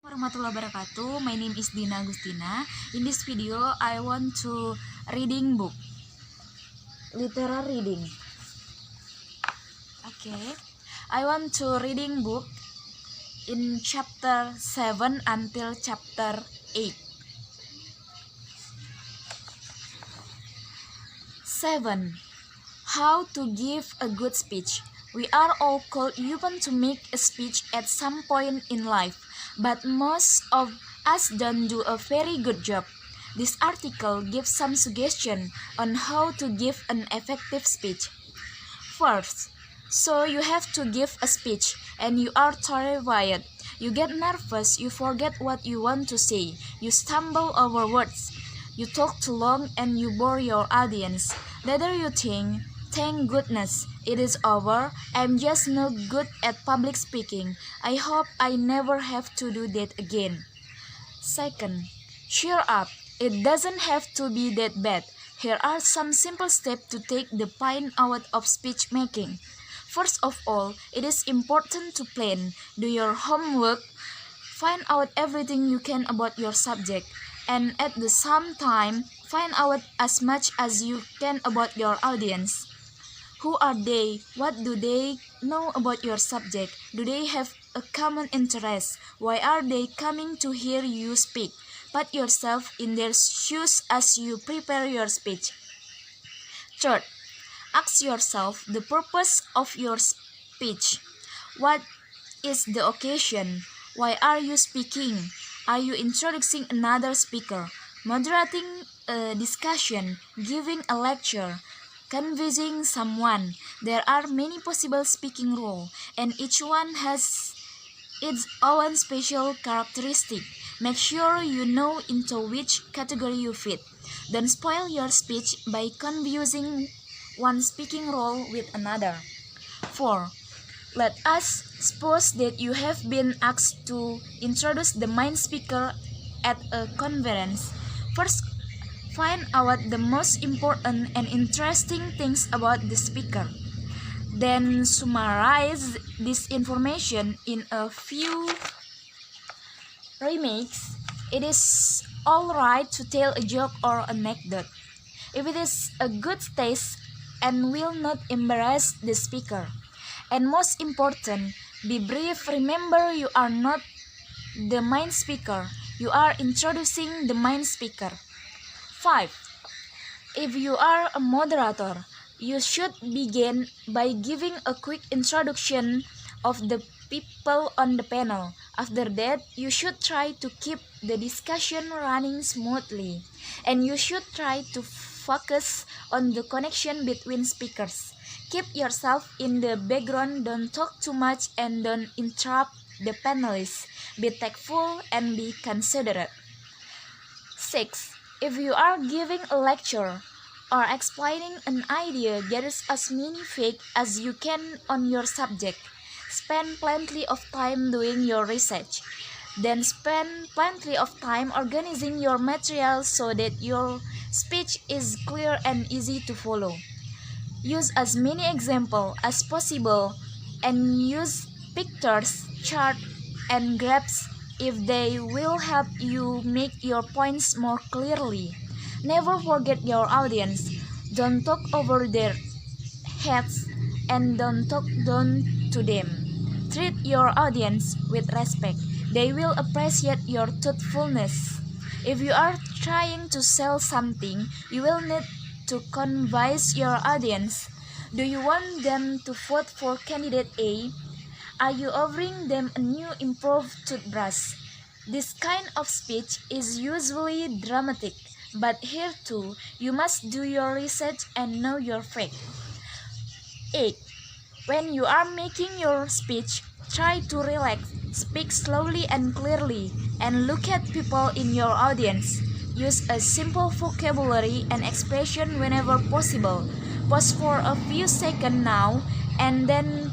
Warahmatullahi wabarakatuh. My name is Dina Agustina. In this video, I want to reading book, literary reading. Okay, I want to reading book in chapter 7 until chapter 8. 7. How to give a good speech. We are all called human to make a speech at some point in life, but most of us don't do a very good job. This article gives some suggestion on how to give an effective speech. First, so you have to give a speech and you are terrified. You get nervous, you forget what you want to say, you stumble over words, you talk too long and you bore your audience. Later you think, thank goodness, it is over. I'm just no good at public speaking. I hope I never have to do that again. Second, cheer up. It doesn't have to be that bad. Here are some simple steps to take the pain out of speech making. First of all, it is important to plan. Do your homework. Find out everything you can about your subject. And at the same time, find out as much as you can about your audience. Who are they? What do they know about your subject? Do they have a common interest? Why are they coming to hear you speak? Put yourself in their shoes as you prepare your speech. Third, ask yourself the purpose of your speech. What is the occasion? Why are you speaking? Are you introducing another speaker? Moderating a discussion? Giving a lecture? Convincing someone? There are many possible speaking roles, and each one has its own special characteristic. Make sure you know into which category you fit. Don't spoil your speech by confusing one speaking role with another. 4. Let us suppose that you have been asked to introduce the main speaker at a conference. First, find out the most important and interesting things about the speaker. Then summarize this information in a few remarks. It is alright to tell a joke or anecdote if it is a good taste and will not embarrass the speaker. And most important, be brief. Remember, you are not the main speaker. You are introducing the main speaker. 5. If you are a moderator, you should begin by giving a quick introduction of the people on the panel. After that, you should try to keep the discussion running smoothly, and you should try to focus on the connection between speakers. Keep yourself in the background, don't talk too much, and don't interrupt the panelists. Be tactful and be considerate. 6. If you are giving a lecture or explaining an idea, get as many facts as you can on your subject. Spend plenty of time doing your research. Then spend plenty of time organizing your material so that your speech is clear and easy to follow. Use as many examples as possible and use pictures, charts, and graphs if they will help you make your points more clearly. Never forget your audience. Don't talk over their heads and don't talk down to them. Treat your audience with respect. They will appreciate your truthfulness. If you are trying to sell something, you will need to convince your audience. Do you want them to vote for candidate A? Are you offering them a new improved toothbrush? This kind of speech is usually dramatic, but here too, you must do your research and know your facts. 8. When you are making your speech, try to relax, speak slowly and clearly, and look at people in your audience. Use a simple vocabulary and expression whenever possible. Pause for a few seconds now, and then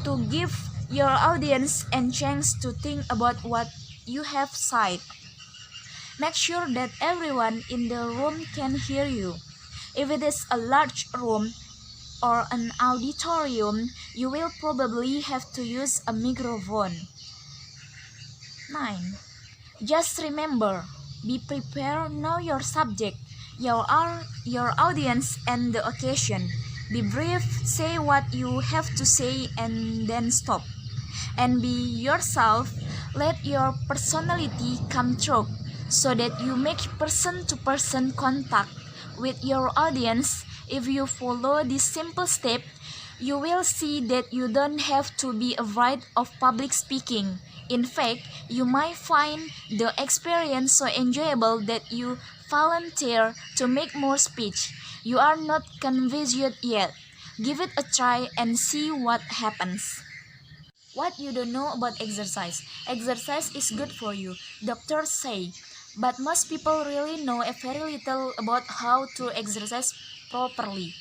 to give your audience a chance to think about what you have said. Make sure that everyone in the room can hear you. If it is a large room or an auditorium, you will probably have to use a microphone. 9. Just remember, be prepared, know your subject, your audience, and the occasion. Be brief, say what you have to say, and then stop. And be yourself, let your personality come through, so that you make person to person contact with your audience. If you follow this simple step, you will see that you don't have to be afraid of public speaking. In fact, you might find the experience so enjoyable that you volunteer to make more speech. You are not convinced yet. Give it a try and see what happens. What you don't know about exercise. Exercise is good for you, doctors say. But most people really know a very little about how to exercise properly.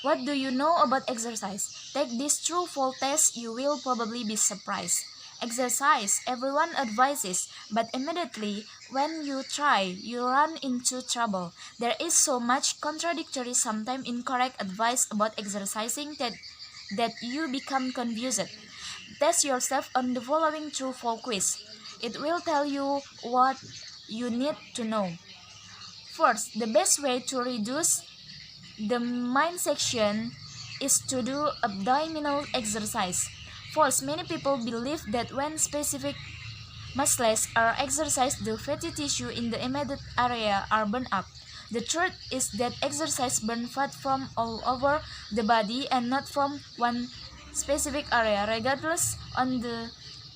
What do you know about exercise? Take this true-false test, you will probably be surprised. Exercise, everyone advises, but immediately when you try, you run into trouble. There is so much contradictory, sometimes incorrect advice about exercising that you become confused. Test yourself on the following true-false quiz. It will tell you what you need to know. First, the best way to reduce the mind section is to do abdominal exercise. False, many people believe that when specific muscles are exercised, the fatty tissue in the immediate area are burned up. The truth is that exercise burns fat from all over the body and not from one specific area, regardless on the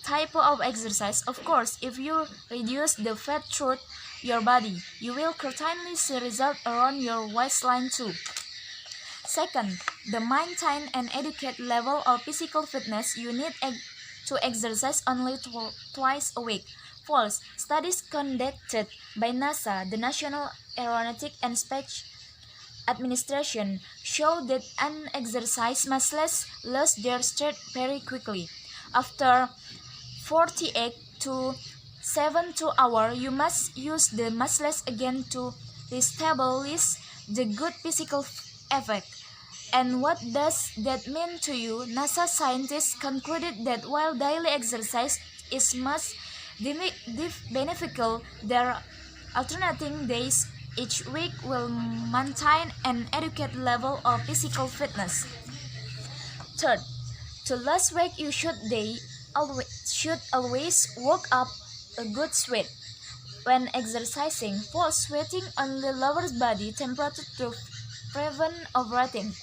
type of exercise. Of course, if you reduce the fat throughout your body, you will certainly see results around your waistline too. Second, the maintain an adequate level of physical fitness, you need to exercise only twice a week. False. Studies conducted by NASA, the National Aeronautic and Space Administration, show that unexercised muscles lose their strength very quickly. After 48 to 72 hours, you must use the muscles again to reestablish the good physical effect. And what does that mean to you? NASA scientists concluded that while daily exercise is most beneficial, their alternating days each week will maintain an adequate level of physical fitness. Third, to lose weight, you should always work up a good sweat. When exercising, false sweating only lowers body temperature to prevent overeating.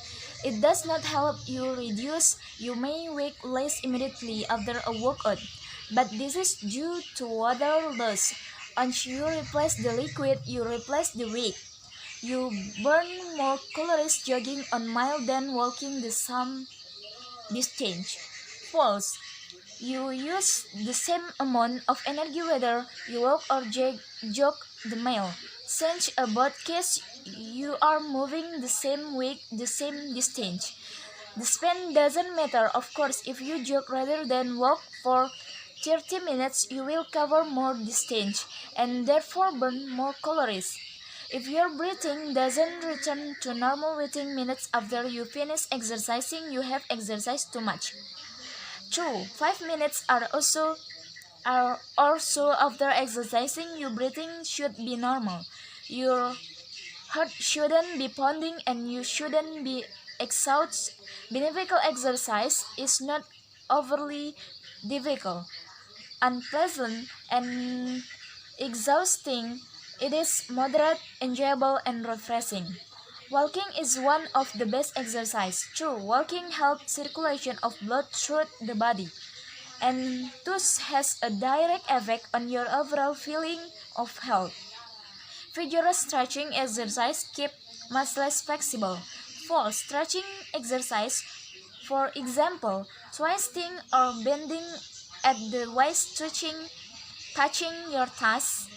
It does not help you reduce. You may wake less immediately after a workout, but this is due to water loss. Once you replace the liquid, you replace the weight. You burn more calories jogging on mile than walking the same distance. False. You use the same amount of energy whether you walk or jog the mile. Since about case you are moving the same weight, the same distance. The span doesn't matter, of course. If you jog rather than walk for 30 minutes, you will cover more distance and therefore burn more calories. If your breathing doesn't return to normal within minutes after you finish exercising, you have exercised too much. True, 5 minutes are also after exercising, your breathing should be normal. Your heart shouldn't be pounding and you shouldn't be exhausted. Beneficial exercise is not overly difficult, unpleasant, and exhausting. It is moderate, enjoyable, and refreshing. Walking is one of the best exercise. True, walking helps circulation of blood through the body, and thus has a direct effect on your overall feeling of health. Vigorous stretching exercise keep muscles flexible. For stretching exercise, for example, twisting or bending at the waist, touching your thighs,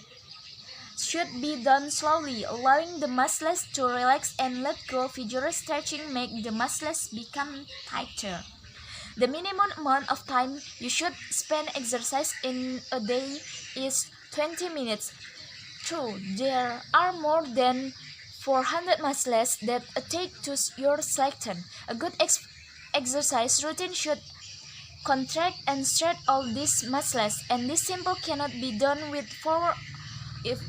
should be done slowly, allowing the muscles to relax and let go. Vigorous stretching make the muscles become tighter. The minimum amount of time you should spend exercise in a day is 20 minutes. True, there are more than 400 muscles that attach to your skeleton. A good exercise routine should contract and stretch all these muscles, and this simple cannot be done with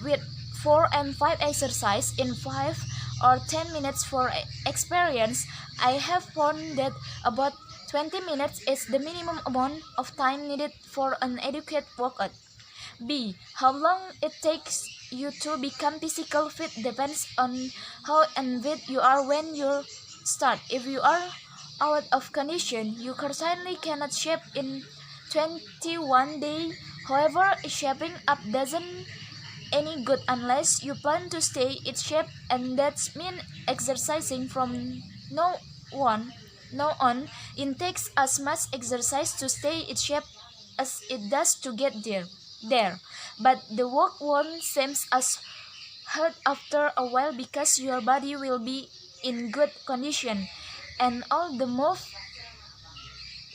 with 4 and 5 exercise in 5 or 10 minutes. For experience, I have found that about 20 minutes is the minimum amount of time needed for an adequate workout. B. How long it takes you to become physical fit depends on how unfit you are when you start. If you are out of condition, you certainly cannot shape in 21 days. However, shaping up doesn't any good unless you plan to stay in shape, and that's mean exercising from no one no on. It takes as much exercise to stay in shape as it does to get there. But the work won't seem as hard after a while because your body will be in good condition and all the move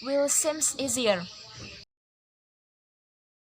will seem easier.